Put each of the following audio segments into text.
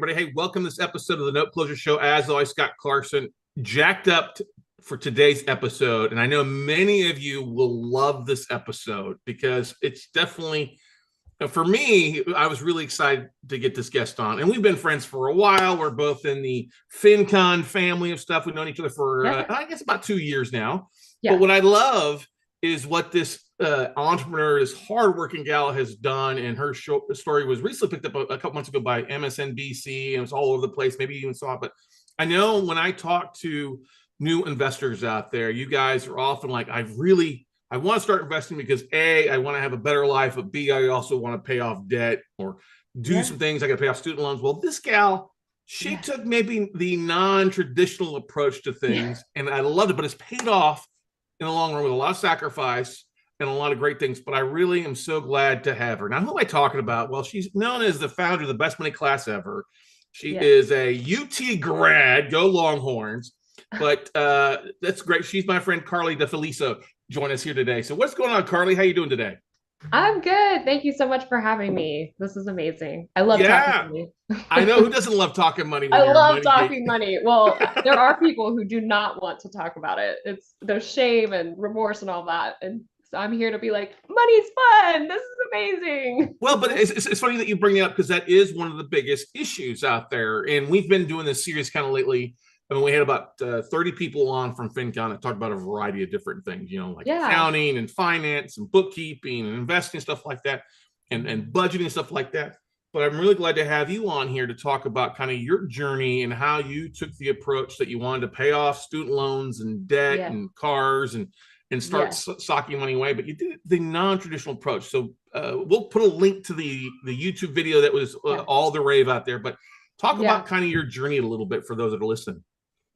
everybody. Hey, welcome to this episode of the Note Closure Show. As always, Scott Clarkson, jacked up for today's episode. And I know many of you will love this episode because it's definitely, for me, I was really excited to get this guest on. And we've been friends for a while. We're both in the FinCon family of stuff. We've known each other for, I guess, about 2 years now. Yeah. But what I love is what this entrepreneur, this hardworking gal has done. And her story was recently picked up a couple months ago by MSNBC, and it was all over the place. Maybe you even saw it. But I know when I talk to new investors out there, you guys are often like, I want to start investing because A, I want to have a better life, but B, I also want to pay off debt or do some things. I got to pay off student loans. Well, this gal, she took maybe the non-traditional approach to things, and I loved it, but it's paid off in the long run with a lot of sacrifice and a lot of great things. But I really am so glad to have her. Now, who am I talking about? Well, she's known as the founder of the best money class ever. She is a UT grad, go Longhorns. But that's great. She's my friend Carly Defelice. Join us here today. So what's going on, Carly? How you doing today? I'm good. Thank you so much for having me. This is amazing. I love talking money. I know who doesn't love talking money when I you're a love money talking geek. money. Well, there are people who do not want to talk about it. There's shame and remorse and all that. And so I'm here to be like, money's fun. This is amazing. Well, but it's funny that you bring it up because that is one of the biggest issues out there. And we've been doing this series kind of lately. I mean, we had about 30 people on from FinCon that talked about a variety of different things, like accounting and finance and bookkeeping and investing, stuff like that, and budgeting and stuff like that. But I'm really glad to have you on here to talk about kind of your journey and how you took the approach that you wanted to pay off student loans and debt and cars and start socking money away. But you did the non-traditional approach. So we'll put a link to the YouTube video that was all the rave out there. But talk about kind of your journey a little bit for those that are listening.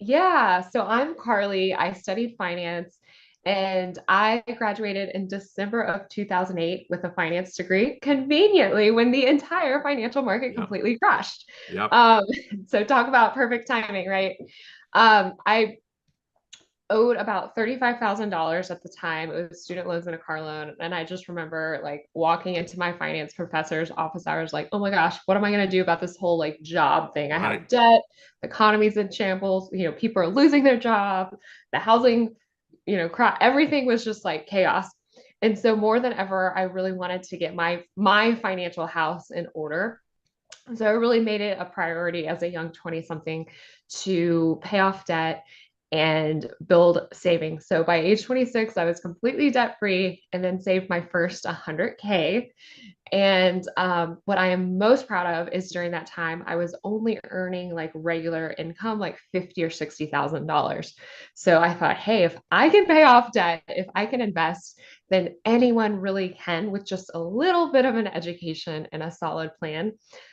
Yeah, so I'm Carly. I studied finance and I graduated in December of 2008 with a finance degree, conveniently when the entire financial market completely crashed. So talk about perfect timing, right? I owed about $35,000 at the time. It was student loans and a car loan. And I just remember like walking into my finance professor's office hours, like, oh my gosh, what am I going to do about this whole like job thing? I have debt, the economy's in shambles, people are losing their job, the housing, everything was just like chaos. And so more than ever, I really wanted to get my financial house in order. So I really made it a priority as a young 20 something to pay off debt and build savings. So by age 26, I was completely debt free and then saved my first 100K. And what I am most proud of is during that time, I was only earning like regular income, like $50,000 or $60,000. So I thought, hey, if I can pay off debt, if I can invest, then anyone really can with just a little bit of an education and a solid plan.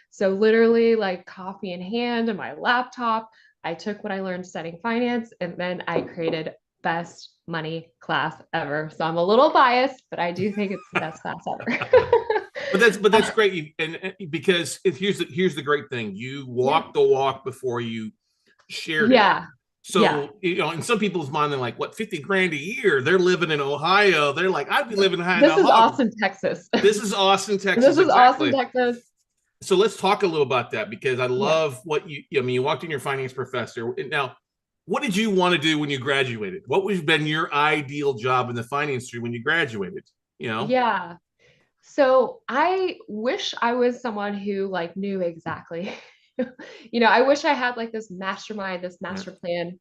So literally like coffee in hand and my laptop, I took what I learned studying finance and then I created best money class ever. So I'm a little biased, but I do think it's the best class ever. but that's great. And because here's the great thing. You walk the walk before you shared it. So, in some people's mind, they're like, what, 50 grand a year? They're living in Ohio. They're like, I'd be living high. This is Austin, Texas. This is Austin, Texas. This is Austin, Texas. So let's talk a little about that because I love what you walked in your finance professor. Now, what did you want to do when you graduated? What would have been your ideal job in the finance industry when you graduated? Yeah. So I wish I was someone who like knew exactly, I wish I had like this mastermind, this master plan.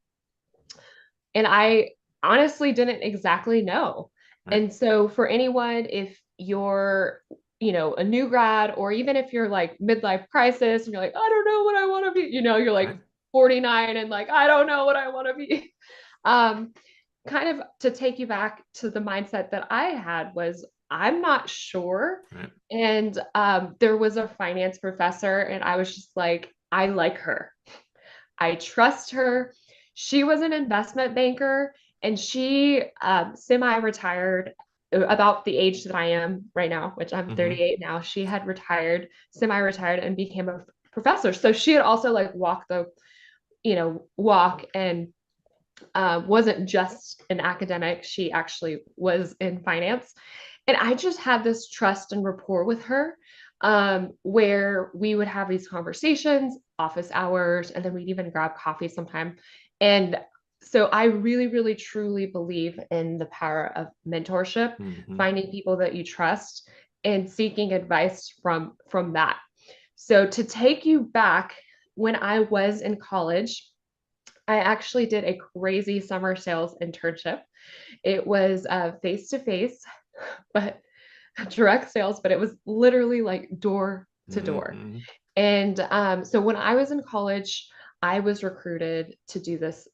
And I honestly didn't exactly know. And so for anyone, if you're a new grad, or even if you're like midlife crisis and you're like, I don't know what I want to be, you're like 49 and like, I don't know what I want to be. Kind of to take you back to the mindset that I had was, I'm not sure. And there was a finance professor and I was just like, I like her. I trust her. She was an investment banker and she semi-retired about the age that I am right now, which I'm 38 now. She had retired, semi-retired, and became a professor. So she had also like walked the, walk and wasn't just an academic. She actually was in finance. And I just had this trust and rapport with her where we would have these conversations. office hours, and then we'd even grab coffee sometime. And so I really, really, truly believe in the power of mentorship, finding people that you trust and seeking advice from that. So to take you back, when I was in college, I actually did a crazy summer sales internship. It was face to face, but direct sales, but it was literally like door to door. And so when I was in college, I was recruited to do this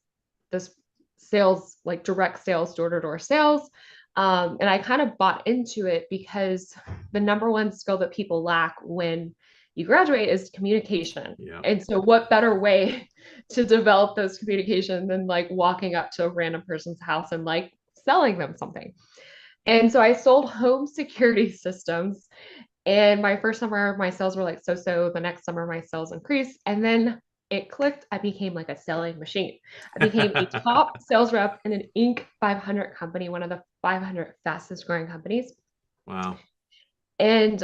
sales, like direct sales, door to door sales. And I kind of bought into it because the number one skill that people lack when you graduate is communication. Yeah. And so what better way to develop those communication than like walking up to a random person's house and like selling them something. And so I sold home security systems. And my first summer, my sales were like so. The next summer, my sales increased. And then it clicked. I became like a selling machine. I became a top sales rep in an Inc. 500 company, one of the 500 fastest growing companies. Wow. And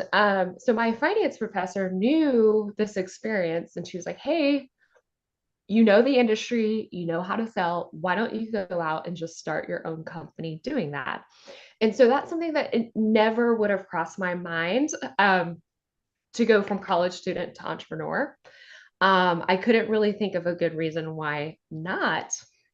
so my finance professor knew this experience, and she was like, hey, you know the industry, you know how to sell. Why don't you go out and just start your own company doing that? And so that's something that it never would have crossed my mind to go from college student to entrepreneur. I couldn't really think of a good reason why not.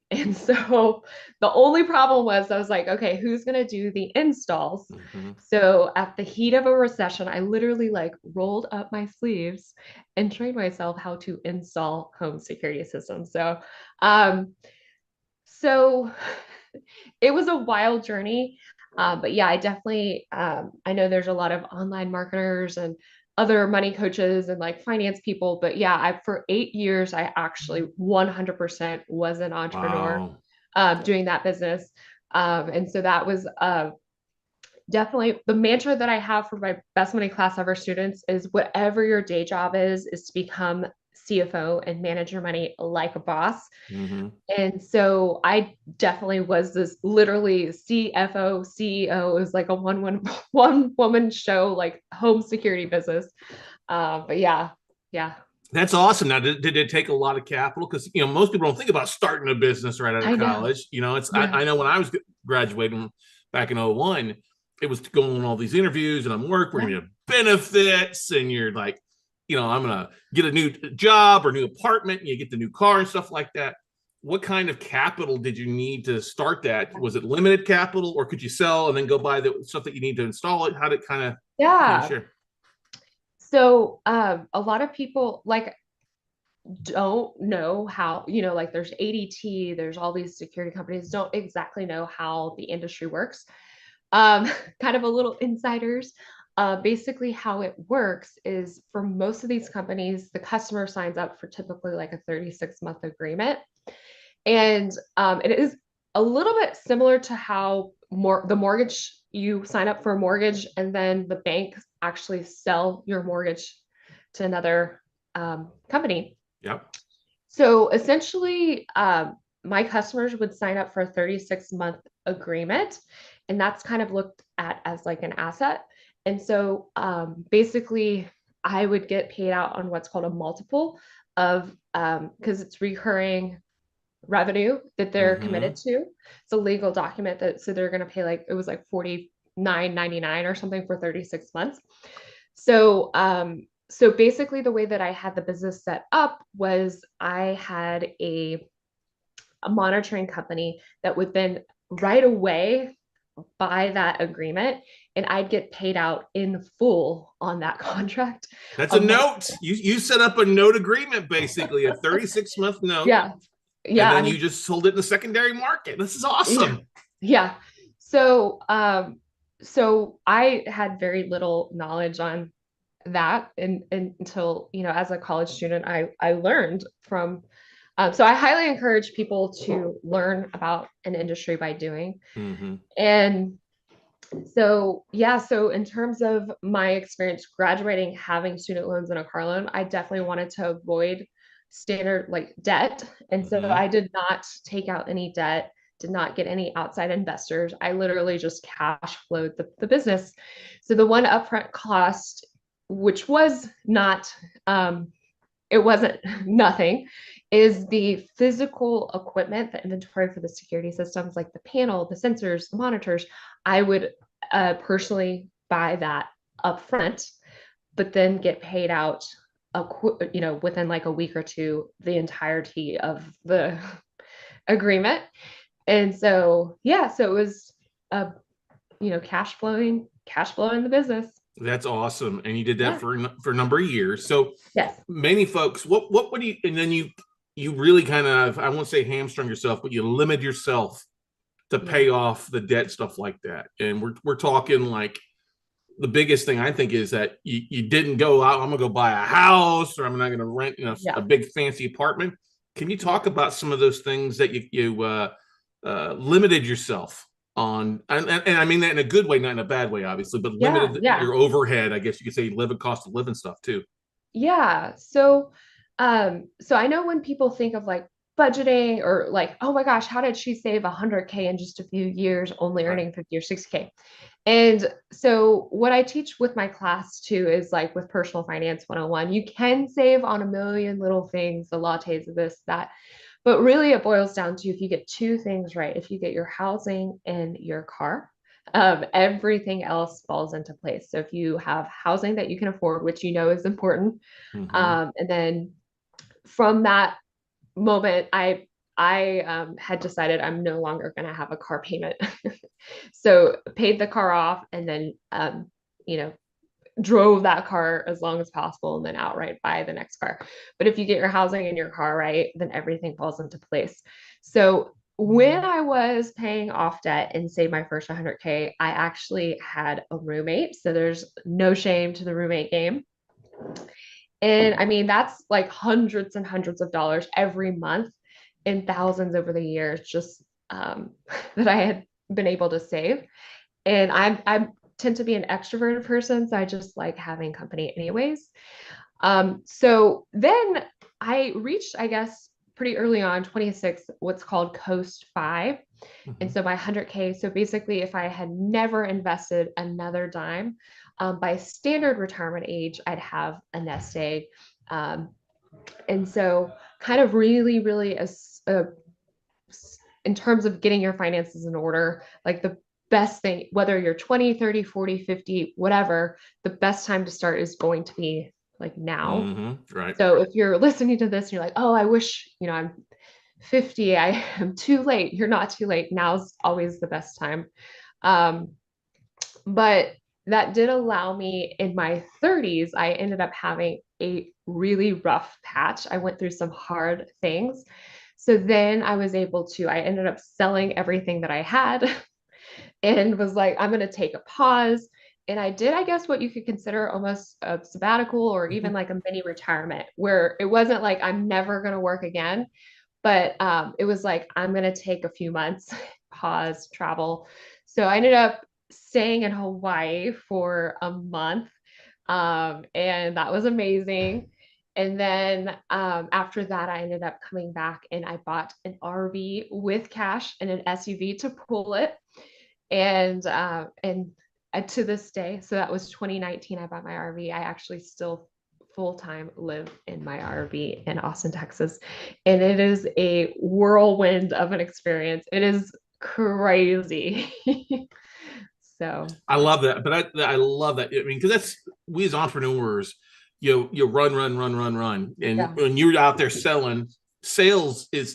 And so the only problem was I was like, okay, who's going to do the installs? So at the heat of a recession, I literally like rolled up my sleeves and trained myself how to install home security systems. So it was a wild journey. But yeah, I definitely, I know there's a lot of online marketers and other money coaches and like finance people, but yeah, for 8 years, I actually 100% was an entrepreneur, doing that business. And so that was, definitely the mantra that I have for my best money class ever students is whatever your day job is to become CFO and manage your money like a boss. And so I definitely was this literally CFO, CEO. It was like a one woman show, like home security business. But yeah. That's awesome. Now, did it take a lot of capital? Because most people don't think about starting a business right out of college. I know when I was graduating back in 01, it was going on all these interviews and I'm working, we're gonna get benefits, and you're like, I'm gonna get a new job or new apartment, and you get the new car and stuff like that. What kind of capital did you need to start that? Was it limited capital, or could you sell and then go buy the stuff that you need to install it? How did it kind of share? So a lot of people like don't know how, like there's ADT, there's all these security companies don't exactly know how the industry works. Kind of a little insiders. Basically how it works is for most of these companies, the customer signs up for typically like a 36-month agreement. And it is a little bit similar to how the mortgage, you sign up for a mortgage and then the bank actually sell your mortgage to another company. Yep. So essentially, my customers would sign up for a 36-month agreement, and that's kind of looked at as like an asset. And so basically, I would get paid out on what's called a multiple of, because it's recurring revenue that they're committed to. It's a legal document that, so they're going to pay like, it was like $49.99 or something for 36 months. So, so basically the way that I had the business set up was I had a monitoring company that would then right away buy that agreement, and I'd get paid out in full on that contract. That's a note. You set up a note agreement, basically a 36-month note. Yeah. And then you just sold it in the secondary market. This is awesome. Yeah. So, so I had very little knowledge on that until, as a college student, I learned from, so I highly encourage people to learn about an industry by doing. And so, yeah, so in terms of my experience graduating, having student loans and a car loan, I definitely wanted to avoid standard like debt. And so I did not take out any debt, did not get any outside investors. I literally just cash flowed the business. So the one upfront cost, which was not it wasn't nothing, is the physical equipment, the inventory for the security systems, like the panel, the sensors, the monitors. I would personally buy that up front, but then get paid out within like a week or two, the entirety of the agreement. And so, yeah, so it was, cash flowing the business. That's awesome. And you did that Yeah. for a number of years. So Yes. many folks, what would you, and then you really kind of, I won't say hamstring yourself, but you limit yourself to pay off the debt, stuff like that. And we're talking like the biggest thing I think is that you didn't go out, I'm gonna go buy a house, or I'm not gonna rent, a big fancy apartment. Can you talk about some of those things that you limited yourself on? And I mean that in a good way, not in a bad way, obviously, but limited your overhead, I guess you could say, cost of living stuff too. Yeah. So I know when people think of like budgeting or like, oh my gosh, how did she save 100K in just a few years, only Right. earning 50 or 60K? And so what I teach with my class too is like with personal finance 101, you can save on a million little things, the lattes of this, that, but really it boils down to if you get two things right, if you get your housing and your car, everything else falls into place. So if you have housing that you can afford, which you know is important, and then from that moment, I had decided I'm no longer going to have a car payment. So paid the car off and then, you know, drove that car as long as possible and then outright buy the next car. But if you get your housing and your car right, then everything falls into place. So when I was paying off debt and saved my first 100K, I actually had a roommate. So there's no shame to the roommate game. And I mean, that's like hundreds and hundreds of dollars every month and thousands over the years just that I had been able to save. And I tend to be an extroverted person, so I just like having company anyways. So then I reached, I guess, pretty early on, 26, what's called Coast 5. And so my 100K, so basically if I had never invested another dime, by standard retirement age, I'd have a nest egg. And so kind of really, really in terms of getting your finances in order, like the best thing, whether you're 20, 30, 40, 50, whatever, the best time to start is going to be like now. Right. So if you're listening to this and you're like, oh, I wish, I'm 50, I am too late. You're not too late. Now's always the best time. But that did allow me in my 30s, I ended up having a really rough patch. I went through some hard things. So then I ended up selling everything that I had and was like, I'm going to take a pause. And I did, I guess, what you could consider almost a sabbatical or even like a mini retirement, where it wasn't like I'm never going to work again, but it was like, I'm going to take a few months, pause, travel. So I ended up staying in Hawaii for a month. And that was amazing. And then after that, I ended up coming back and I bought an RV with cash and an SUV to pull it. And to this day, so that was 2019, I bought my RV. I actually still full-time live in my RV in Austin, Texas. And it is a whirlwind of an experience. It is crazy. So I love that, but I love that. I mean, because that's, we as entrepreneurs, you run, and when you're out there selling,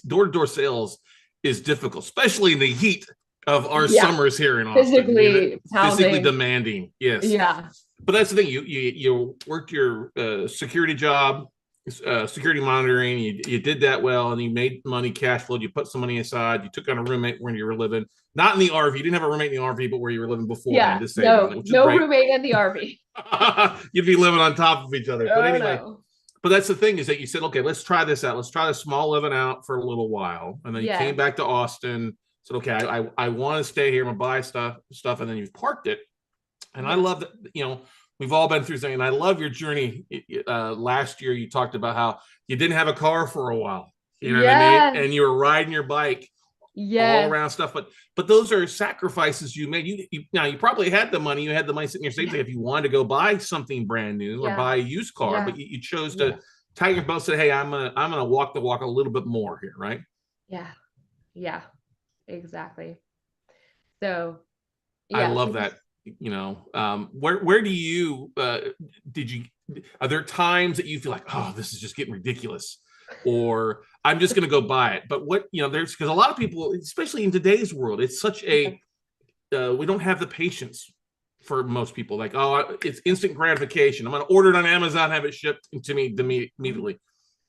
door-to-door sales is difficult, especially in the heat of our summers here in Austin. Physically demanding. Yes. Yeah. But that's the thing. You worked your security job, security monitoring. You did that well, and you made money, cash flowed. You put some money aside. You took on a roommate when you were living, not in the RV. You didn't have a roommate in the RV, but where you were living before. Yeah. No roommate in the RV. You'd be living on top of each other. But anyway, but that's the thing, is that you said, okay, let's try this out. Let's try the small living out for a little while, and then you came back to Austin. Said, okay, I want to stay here. I'm gonna buy stuff, and then you've parked it. And I love that, we've all been through something, and I love your journey. Last year, you talked about how you didn't have a car for a while, you know what I mean? And you were riding your bike all around stuff. But those are sacrifices you made. You probably had the money. You had the money sitting in your savings if you wanted to go buy something brand new or buy a used car, but you chose to tighten your belt, say, hey, I'm gonna walk the walk a little bit more here, right? Yeah. Yeah, exactly. So I yeah, love so that. Where do you did you are there times that you feel like, oh, this is just getting ridiculous, or I'm just going to go buy it? But there's because a lot of people, especially in today's world, it's such a we don't have the patience for most people. Like, oh, it's instant gratification. I'm going to order it on Amazon, have it shipped to me immediately.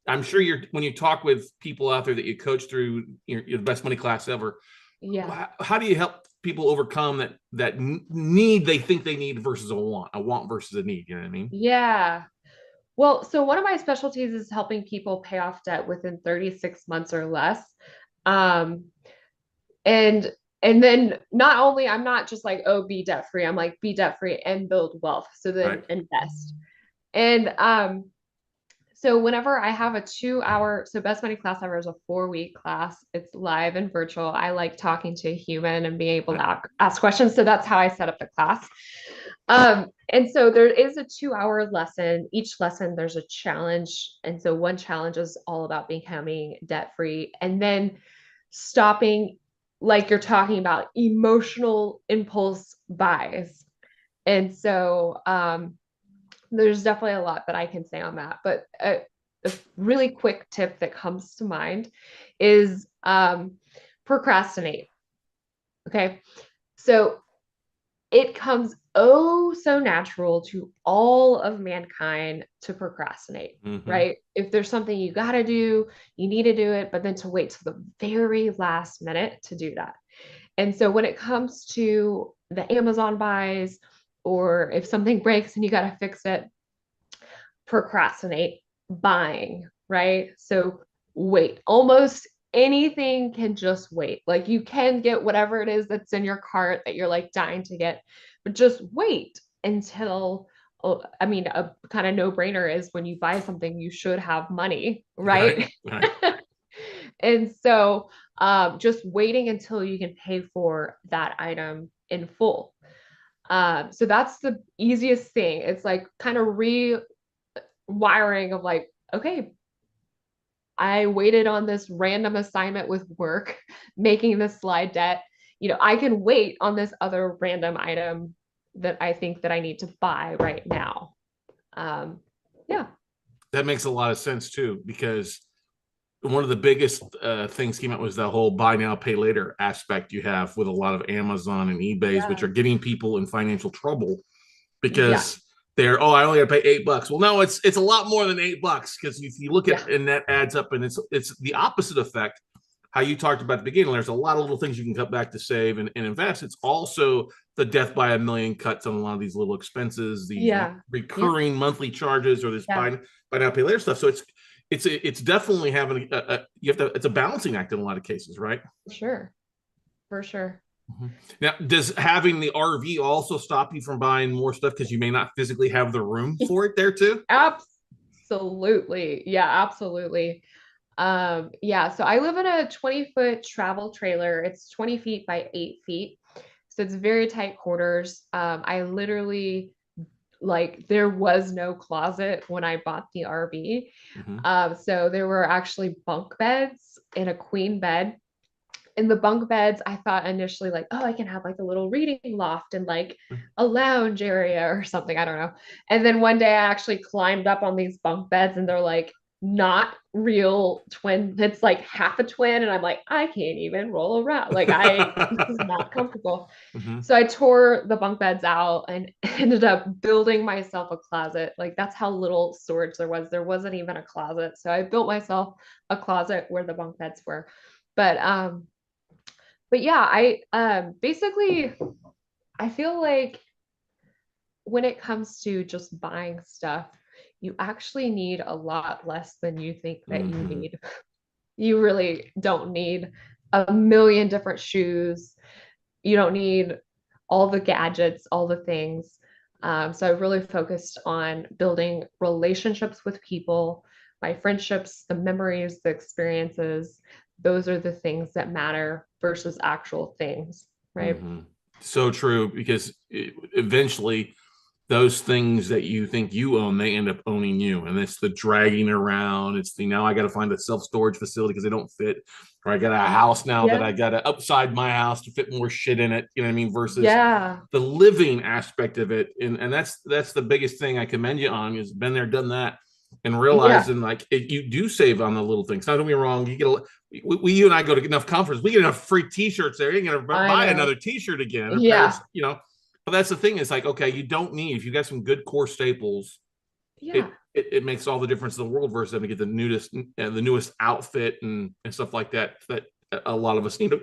I'm sure when you talk with people out there that you coach through your best money class ever, yeah. how do you help people overcome that need they think they need versus a want versus a need? You know what I mean? Yeah. Well, so one of my specialties is helping people pay off debt within 36 months or less. Um, and and then not only I'm not just like, oh, be debt free. I'm like, be debt free and build wealth. So then Right. invest. And so whenever I have a 2 hour, so Best Money Class Ever is a 4 week class. It's live and virtual. I like talking to a human and being able Right. to ask questions. So that's how I set up the class. And so there is a 2 hour lesson. Each lesson, there's a challenge. And so one challenge is all about becoming debt free and then stopping, like you're talking about, emotional impulse buys. And so there's definitely a lot that I can say on that. But a really quick tip that comes to mind is procrastinate. Okay. So it comes oh so natural to all of mankind to procrastinate, Mm-hmm. right? If there's something you got to do, you need to do it, but then to wait till the very last minute to do that. And so when it comes to the Amazon buys, or if something breaks and you got to fix it, procrastinate buying, right? So wait. Almost anything can just wait. Like you can get whatever it is that's in your cart that you're like dying to get, but just wait until, oh, I mean, a kind of no-brainer is when you buy something, you should have money, Right. right? Right. And so just waiting until you can pay for that item in full. So that's the easiest thing. It's like kind of wiring of like, okay, I waited on this random assignment with work, making this slide debt. I can wait on this other random item that I think that I need to buy right now. Um, yeah. That makes a lot of sense too, because one of the biggest things came out was the whole buy now pay later aspect you have with a lot of Amazon and eBay's, which Yeah. are getting people in financial trouble Yeah. because they're, oh, I only got to pay $8. Well, no, it's a lot more than $8 because if you look Yeah. at, and that adds up, and it's the opposite effect. How you talked about at the beginning, there's a lot of little things you can cut back to save and invest. It's also the death by a million cuts on a lot of these little expenses, these Yeah. Yeah. recurring monthly charges, or this Yeah. buy now pay later stuff. So it's definitely having you have to, it's a balancing act in a lot of cases, right? For sure. For sure. Mm-hmm. Now, does having the RV also stop you from buying more stuff because you may not physically have the room for it there too? Absolutely. Yeah, absolutely. Yeah, so I live in a 20-foot travel trailer. It's 20 feet by 8 feet. So it's very tight quarters. I literally, like, there was no closet when I bought the RV. Mm-hmm. So there were actually bunk beds and a queen bed. In the bunk beds, I thought initially, like, oh, I can have like a little reading loft and like a lounge area or something. I don't know. And then one day I actually climbed up on these bunk beds and they're like not real twin. It's like half a twin. And I'm like, I can't even roll around. This is not comfortable. Mm-hmm. So I tore the bunk beds out and ended up building myself a closet. Like that's how little storage there was. There wasn't even a closet. So I built myself a closet where the bunk beds were. But yeah, I basically I feel like when it comes to just buying stuff, you actually need a lot less than you think that you Mm-hmm. need. You really don't need a million different shoes. You don't need all the gadgets, all the things. So I really focused on building relationships with people, my friendships, the memories, the experiences. Those are the things that matter versus actual things, right? Mm-hmm. So true, because eventually those things that you think you own, they end up owning you. And it's the dragging around. It's the now I got to find a self-storage facility because they don't fit. Or I got a house now that Yeah. I got to upside my house to fit more shit in it. You know what I mean? Versus Yeah. the living aspect of it. And that's the biggest thing I commend you on is been there, done that, and Yeah. realizing like you do save on the little things. Not don't get me wrong, you get you and I go to enough conferences, we get enough free t-shirts there. You ain't gonna I buy know. another t-shirt again or Yeah. pairs, but that's the thing. It's like, okay, you don't need, if you got some good core staples, Yeah. it makes all the difference in the world versus having to get the newest outfit and stuff like that. That a lot of us need.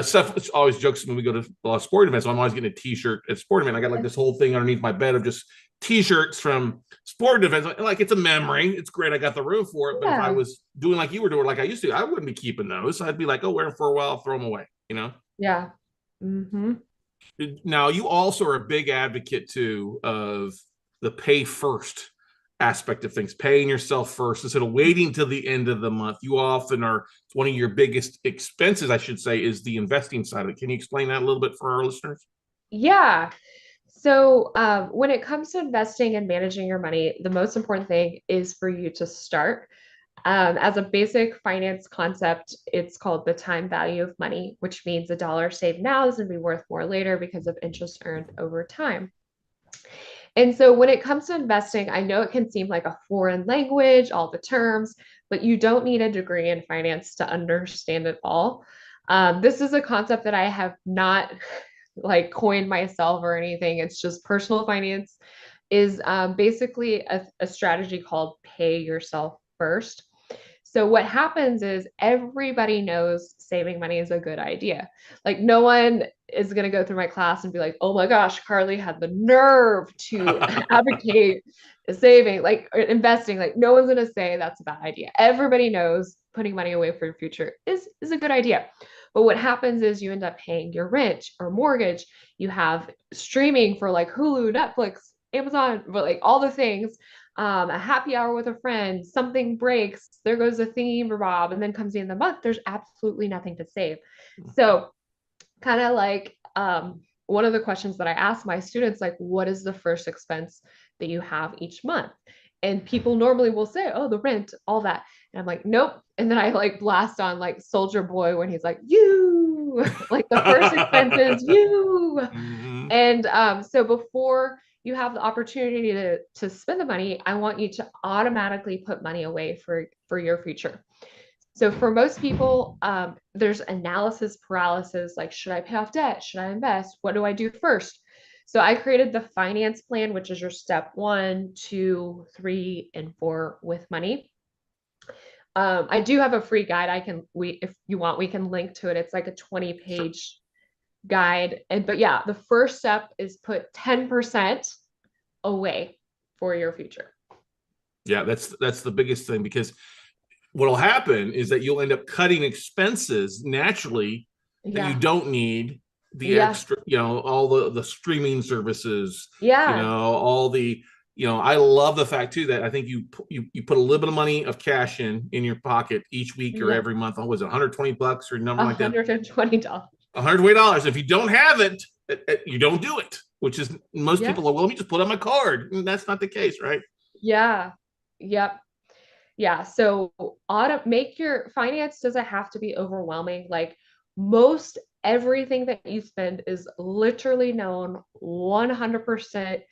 Seth always jokes when we go to a lot of sporting events. So I'm always getting a T-shirt at sporting event. I got like this whole thing underneath my bed of just T-shirts from sporting events. Like it's a memory. It's great. I got the room for it. But if I Yeah. was doing like you were doing, like I used to, I wouldn't be keeping those. I'd be like, oh, wear them for a while, throw them away. Yeah. Mm-hmm. Now, you also are a big advocate too of the pay first aspect of things, paying yourself first instead of waiting till the end of the month. You often are, it's one of your biggest expenses, I should say, is the investing side of it. Can you explain that a little bit for our listeners? Yeah. So, when it comes to investing and managing your money, the most important thing is for you to start. As a basic finance concept, it's called the time value of money, which means a dollar saved now is going to be worth more later because of interest earned over time. And so when it comes to investing, I know it can seem like a foreign language, all the terms, but you don't need a degree in finance to understand it all. This is a concept that I have not like coined myself or anything. It's just personal finance is basically a strategy called pay yourself first. So what happens is everybody knows saving money is a good idea. Like no one is going to go through my class and be like, "Oh my gosh, Carly had the nerve to advocate saving, like investing." Like no one's going to say that's a bad idea. Everybody knows putting money away for your future is a good idea. But what happens is you end up paying your rent or mortgage. You have streaming for like Hulu, Netflix, Amazon, but like all the things, a happy hour with a friend, something breaks, there goes a thingy Bob, and then comes the end of the month, there's absolutely nothing to save. So kind of like one of the questions that I ask my students, like, what is the first expense that you have each month? And people normally will say, oh, the rent, all that. And I'm like, nope. And then I like blast on like Soldier Boy when he's like, you, like the first expense is you. Mhm. And so before you have the opportunity to spend the money, I want you to automatically put money away for your future. So for most people, there's analysis paralysis, like, should I pay off debt? Should I invest? What do I do first? So I created the finance plan, which is your step 1, 2, 3, and 4 with money. I do have a free guide. If you want, we can link to it. It's like a 20-page guide. But yeah, the first step is put 10% away for your future. Yeah, that's the biggest thing because what'll happen is that you'll end up cutting expenses naturally that you Yeah. don't need, the Yeah. extra, all the streaming services, Yeah. all the, I love the fact too that I think you put a little bit of money of cash in your pocket each week or Yeah. every month. Oh, was it $120 or a number like that? $120. $120. If you don't have it, you don't do it, which is most Yeah. people are, well, let me just put on my card. And that's not the case, right? Yeah. Yep. Yeah. So make your finance doesn't have to be overwhelming. Like most everything that you spend is literally known 100%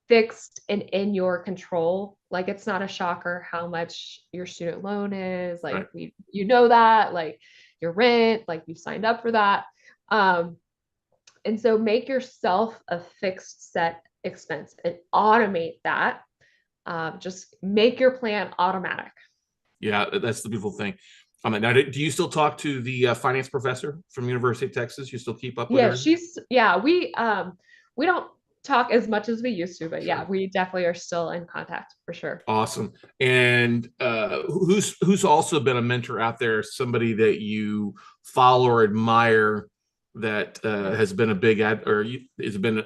fixed and in your control. Like it's not a shocker how much your student loan is. Right. Like you know that, like your rent, like you signed up for that. Um, and so make yourself a fixed set expense and automate that. Just make your plan automatic. Yeah, that's the beautiful thing. Now, do you still talk to the finance professor from University of Texas? You still keep up with Yeah, her? we don't talk as much as we used to, but yeah, Sure. we definitely are still in contact for sure. Awesome. And who's also been a mentor out there? Somebody that you follow or admire that has been a big ad or has been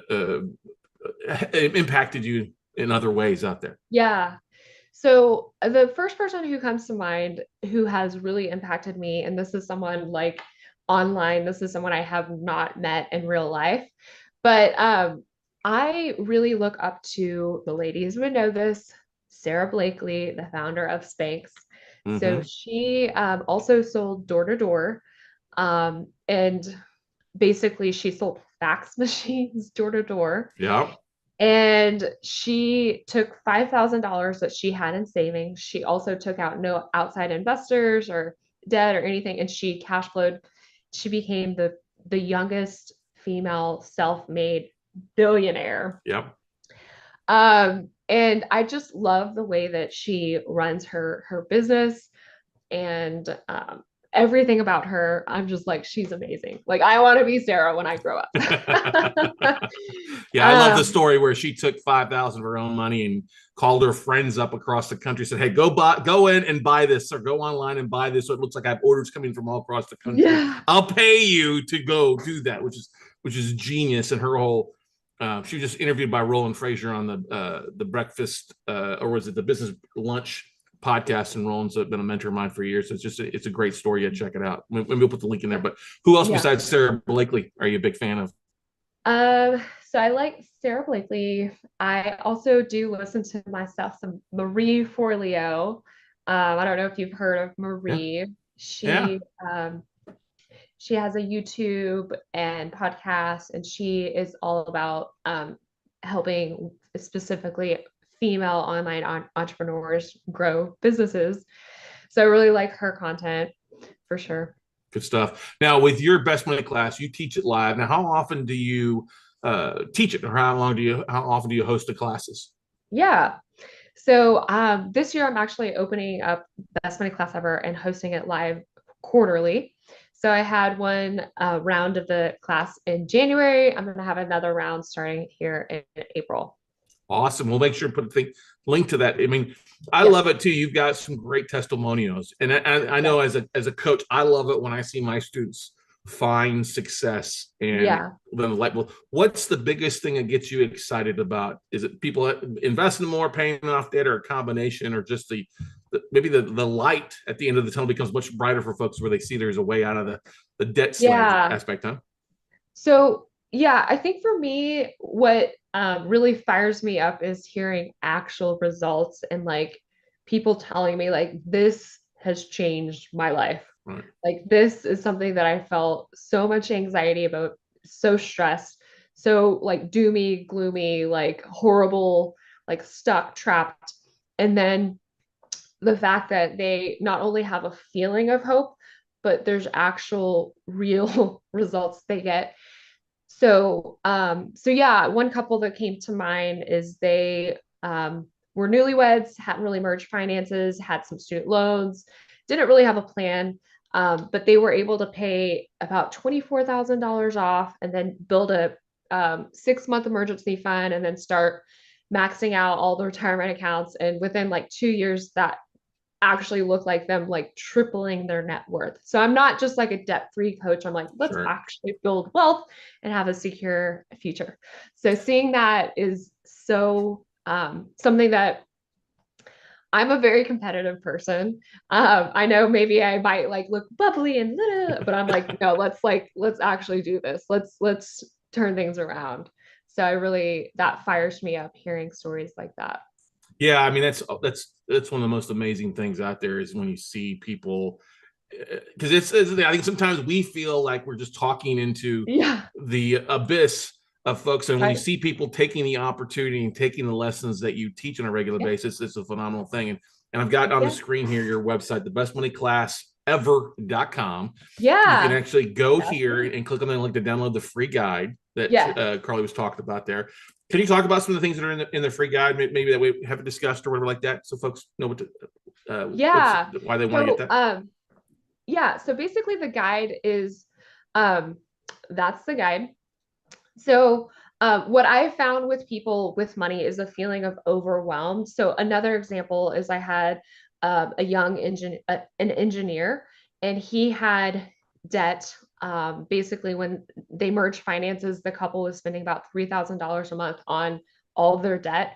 impacted you in other ways out there? Yeah. So the first person who comes to mind who has really impacted me, and this is someone like online, this is someone I have not met in real life, but I really look up to the ladies would know this, Sarah Blakely, the founder of Spanx. So Mm-hmm. she also sold door to door. And basically, she sold fax machines door to door. Yeah. And she took $5,000 that she had in savings. She also took out no outside investors or debt or anything, and she cash flowed. She became the youngest female self-made billionaire. Yep. And I just love the way that she runs her business and everything about her. I'm just like, she's amazing. Like, I want to be Sarah when I grow up. Yeah, I love the um, story where she took 5,000 of her own money and called her friends up across the country, said, "Hey, go in and buy this, or go online and buy this. So it looks like I have orders coming from all across the country. yeah, I'll pay you to go do that," which is genius. And her whole she was just interviewed by Roland Frazier on the breakfast or was it the business lunch podcast, and Roland's been a mentor of mine for years. So it's a great story. Yeah, check it out. We'll put the link in there. But who else yeah. besides Sarah Blakely are you a big fan of? So I like Sarah Blakely. I also do listen to myself some Marie Forleo. I don't know if you've heard of Yeah, Marie. yeah. Um, she has a YouTube and podcast, and she is all about helping specifically female online entrepreneurs grow businesses. So I really like her content for sure. Good stuff. Now, with your best money class, you teach it live. Now, how often do you teach it, or how often do you host the classes? Yeah. So this year I'm actually opening up Best Money Class Ever and hosting it live quarterly. So I had one round of the class in January. I'm going to have another round starting here in April. Awesome. We'll make sure to put the link to that. I mean, I Yep. love it too. You've got some great testimonials, and I know Yep. as a coach, I love it when I see my students find success. And Yeah. then like, well, what's the biggest thing that gets you excited about? Is it people investing more, paying off debt, or a combination, or just maybe the light at the end of the tunnel becomes much brighter for folks where they see there's a way out of the debt sled Yeah. aspect, huh? So, yeah, I think for me, what really fires me up is hearing actual results and like people telling me, like, this has changed my life. Right. Like, this is something that I felt so much anxiety about, so stressed, so like doomy, gloomy, like horrible, like stuck, trapped. And then the fact that they not only have a feeling of hope, but there's actual real results they get. So yeah, one couple that came to mind is they were newlyweds, hadn't really merged finances, had some student loans, didn't really have a plan, but they were able to pay about $24,000 off and then build a 6-month emergency fund and then start maxing out all the retirement accounts. And within like 2 years, that actually look like them like tripling their net worth. So I'm not just like a debt-free coach. I'm like, let's Sure. actually build wealth and have a secure future. So seeing that is so something that I'm a very competitive person. I know maybe I might like look bubbly and but I'm like, no, let's actually do this. Let's turn things around. So I really that fires me up hearing stories like that. Yeah, I mean that's one of the most amazing things out there is when you see people because it's I think sometimes we feel like we're just talking into Yeah, the abyss of folks, and when you right. see people taking the opportunity and taking the lessons that you teach on a regular Yeah, basis, it's a phenomenal thing. And I've got on the yeah, screen here your website, thebestmoneyclassever.com. You can yeah. actually go That's here me. and click on the link to download the free guide that Yeah. Carly was talking about there. Can you talk about some of the things that are in the free guide? Maybe that we haven't discussed or whatever like that, so folks know what's Yeah. why they want to get So, that. yeah. So basically, the guide is, um, that's the guide. So, what I found with people with money is a feeling of overwhelmed. So, another example is I had a young an engineer, and he had debt. Basically, when they merged finances, the couple was spending about $3,000 a month on all of their debt,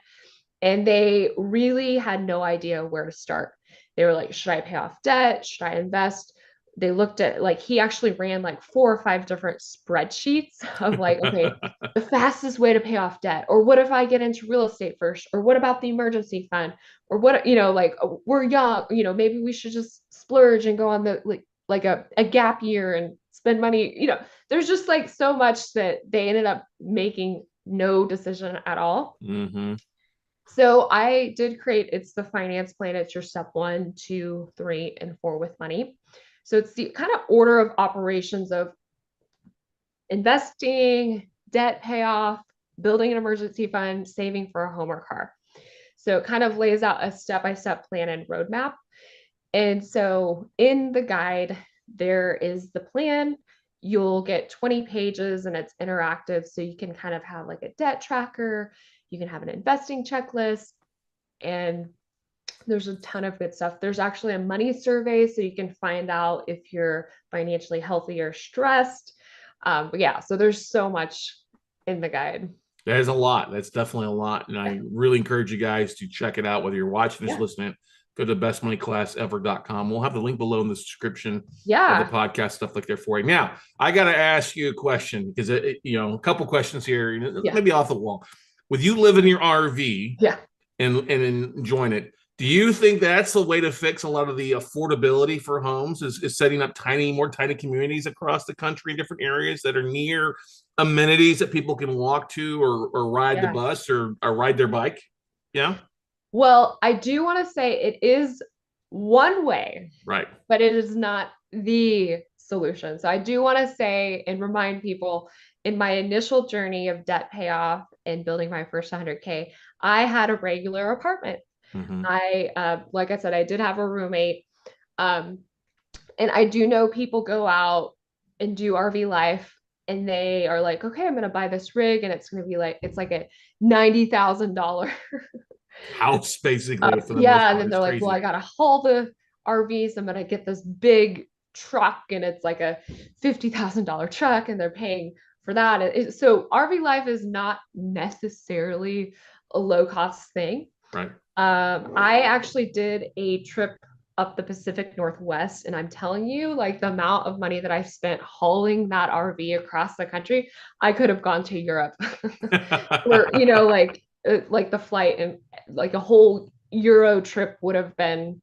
and they really had no idea where to start. They were like, should I pay off debt? Should I invest? they looked at like he actually ran like 4 or 5 different spreadsheets of like, okay, the fastest way to pay off debt, or what if I get into real estate first, or what about the emergency fund, or what, like we're young, maybe we should just splurge and go on the like a gap year and spend money. There's just like so much that they ended up making no decision at all. Mm-hmm. So I did create, it's the finance plan. It's your step 1, 2, 3, and 4 with money. So it's the kind of order of operations of investing, debt payoff, building an emergency fund, saving for a home or car. So it kind of lays out a step-by-step plan and roadmap. And so in the guide, there is the plan. You'll get 20 pages and it's interactive. So you can kind of have like a debt tracker, you can have an investing checklist, and there's a ton of good stuff. There's actually a money survey so you can find out if you're financially healthy or stressed. But yeah, so there's so much in the guide. That is a lot. That's definitely a lot. And I really encourage you guys to check it out, whether you're watching this, listening. Go to bestmoneyclassever.com. We'll have the link below in the description of the podcast, stuff like that for you. Now, I got to ask you a question because, a couple questions here, maybe off the wall. With you living in your RV and enjoying it, do you think that's the way to fix a lot of the affordability for homes is setting up more tiny communities across the country in different areas that are near amenities that people can walk to or ride the bus or ride their bike? Yeah. Well, I do want to say it is one way, right? But it is not the solution. So I do want to say and remind people, in my initial journey of debt payoff and building my first 100K, I had a regular apartment. Mm-hmm. Like I said, I did have a roommate. And I do know people go out and do RV life and they are like, okay, I'm going to buy this rig and it's going to be like, it's like a $90,000 house basically. And then they're like, well, I got to haul the RVs. I'm going to get this big truck and it's like a $50,000 truck and they're paying for that. So RV life is not necessarily a low cost thing. Right. I actually did a trip up the Pacific Northwest, and I'm telling you, like the amount of money that I spent hauling that RV across the country, I could have gone to Europe, or like the flight and like a whole Euro trip would have been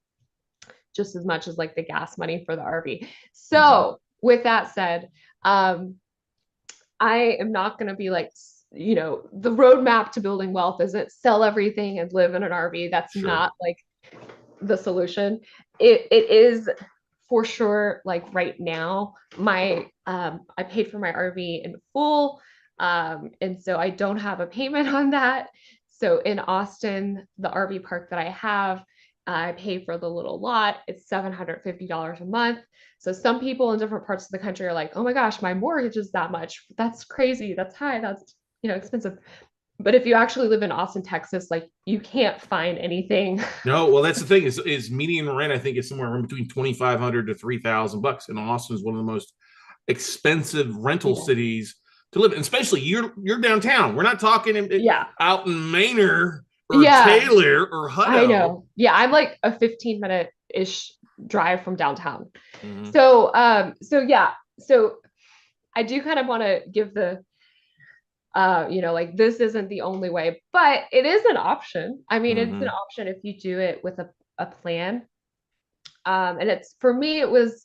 just as much as like the gas money for the RV. So with that said, I am not going to be like, the roadmap to building wealth isn't sell everything and live in an RV. That's not like the solution. It is for sure. Like right now, I paid for my RV in full. And so I don't have a payment on that. So in Austin, the RV park that I have, I pay for the little lot. It's $750 a month. So some people in different parts of the country are like, oh my gosh, my mortgage is that much. That's crazy. That's high. That's, expensive. But if you actually live in Austin, Texas, like you can't find anything. No, well, that's the thing is median rent. I think is somewhere in between $2,500 to $3,000. And Austin is one of the most expensive rental cities to live in, especially you're downtown. We're not talking out in Manor or Taylor or Hutto. I know. Yeah, I'm like a 15-minute-ish drive from downtown. Mm-hmm. So I do kind of want to give the like this isn't the only way, but it is an option. I mean, it's an option if you do it with a plan. And it's, for me, it was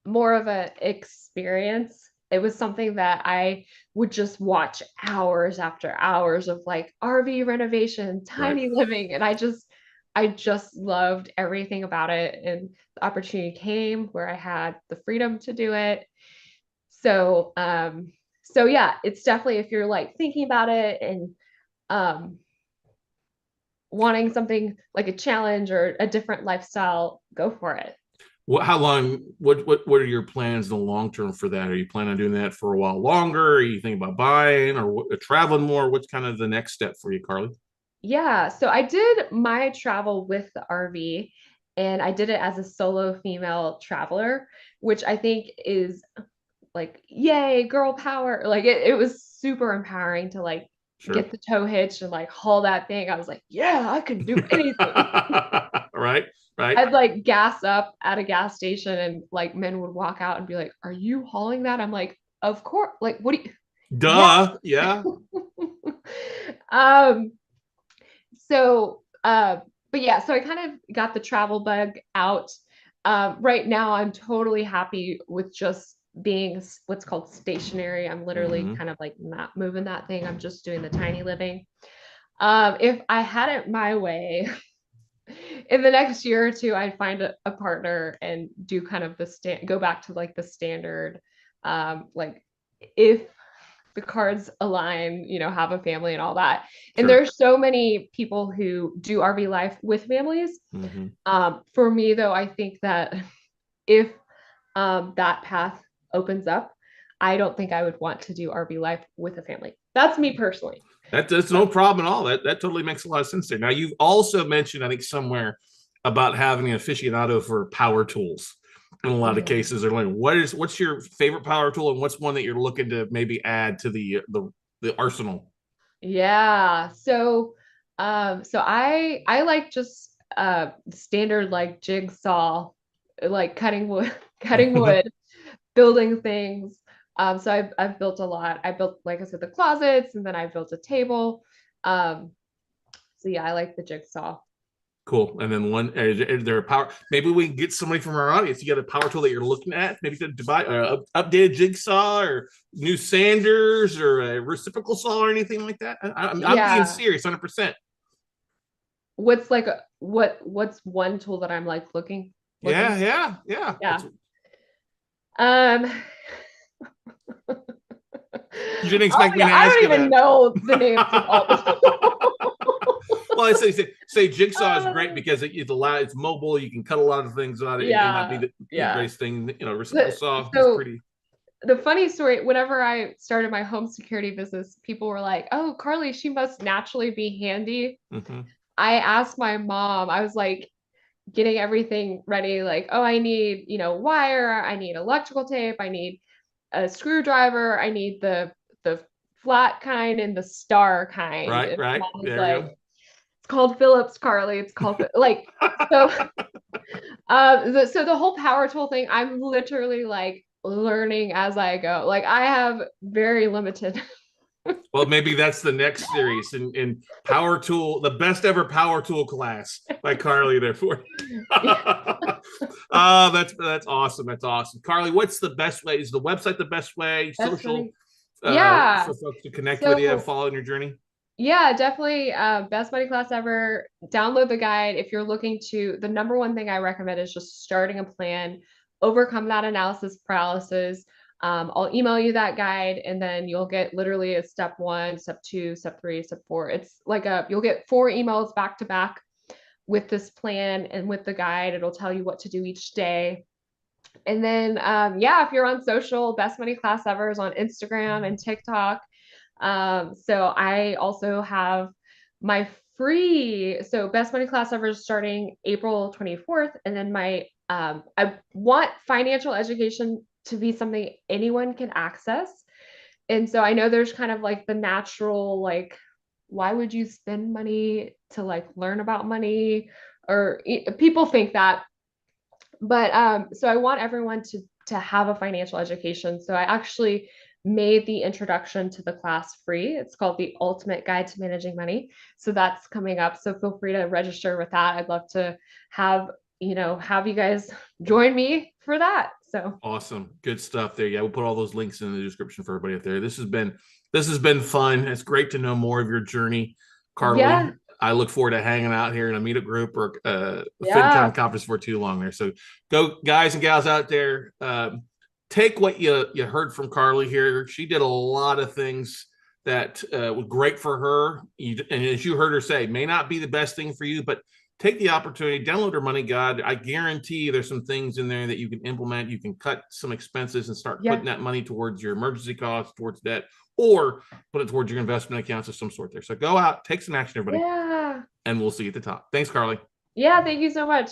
more of an experience. It was something that I would just watch hours after hours of like RV renovation, tiny living. And I just loved everything about it. And the opportunity came where I had the freedom to do it. So yeah, it's definitely, if you're like thinking about it and wanting something like a challenge or a different lifestyle, go for it. How long, what are your plans in the long term for that? Are you planning on doing that for a while longer? Are you thinking about buying or traveling more? What's kind of the next step for you, Carly? Yeah, so I did my travel with the RV and I did it as a solo female traveler, which I think is like, yay, girl power. Like it was super empowering to like get the tow hitch and like haul that thing. I was like, yeah, I can do anything. Right. Right. I'd like gas up at a gas station and like men would walk out and be like, "Are you hauling that?" I'm like, "Of course." Like, what do you? Yeah. Duh. Yeah. um, so but yeah, so I kind of got the travel bug out. Right now I'm totally happy with just being what's called stationary. I'm literally kind of like not moving that thing. I'm just doing the tiny living. If I had it my way, in the next year or two, I'd find a partner and do kind of go back to like the standard, like if the cards align, have a family and all that. And Sure. there's so many people who do RV life with families. For me, though, I think that if that path opens up, I don't think I would want to do RV life with a family. That's me personally. That's no problem at all. That totally makes a lot of sense there. Now, you've also mentioned, I think, somewhere about having an aficionado for power tools. In a lot of cases, they're like, what's your favorite power tool, and what's one that you're looking to maybe add to the arsenal? Yeah. So I like just standard like jigsaw, like cutting wood, building things. So I've built a lot. I built, like I said, the closets, and then I built a table. Um, so yeah, I like the jigsaw. Cool. And then is there a power? Maybe we can get somebody from our audience. You got a power tool that you're looking at? Maybe to buy updated jigsaw or new sanders or a reciprocal saw or anything like that. I'm being Yeah. serious, 100%. What's one tool that I'm like looking? Yeah. Yeah. Um, You didn't expect me to I ask don't you even that. know the names of all the Well, I say jigsaw is great because it's mobile. You can cut a lot of things out. It may not be yeah, the yeah. greatest thing. Reciprocal saw is So pretty. the funny story, whenever I started my home security business, people were like, "Oh, Carly, she must naturally be handy." I asked my mom, I was like getting everything ready, like, "Oh, I need, wire, I need electrical tape, I need a screwdriver, I need the flat kind and the star kind." Right, And right. mom was There like, you "It's called Phillips, Carly. It's called like." So so the whole power tool thing, I'm literally like learning as I go. Like I have very limited. go. Well, maybe that's the next series in power tool, the best ever power tool class by Carly. Therefore, that's awesome. That's awesome. Carly, what's the best way? Is the website the best way? That's Social funny. Yeah. for folks to connect with you and So follow in your journey. yeah, definitely best money class ever. Download the guide if you're looking to. The number one thing I recommend is just starting a plan, overcome that analysis paralysis. I'll email you that guide, and then you'll get literally a step 1, step 2, step 3, step 4. It's like you'll get 4 emails back to back with this plan and with the guide. It'll tell you what to do each day. And then yeah, if you're on social, best money class ever is on Instagram and TikTok. So I also have my free, so best money class ever is starting April 24th. And then I want financial education to be something anyone can access. And so I know there's kind of like the natural, like, why would you spend money to like learn about money? Or people think that. But so I want everyone to have a financial education. So I actually made the introduction to the class free. It's called The Ultimate Guide to Managing Money. So that's coming up. So feel free to register with that. I'd love to have you guys join me for that. So Awesome. Good stuff there. Yeah, we'll put all those links in the description for everybody out there. This has been fun. It's great to know more of your journey, Carly. yeah, I look forward to hanging out here in a meetup group or a yeah, FinCon conference for too long there. So go, guys and gals out there. Take what you heard from Carly here. She did a lot of things that were great for her. And as you heard her say, may not be the best thing for you, but take the opportunity, download her Money Guide. I guarantee there's some things in there that you can implement. You can cut some expenses and start yeah, putting that money towards your emergency costs, towards debt, or put it towards your investment accounts of some sort there. So go out, take some action, everybody, yeah, and we'll see you at the top. Thanks, Carly. yeah. Thank you so much.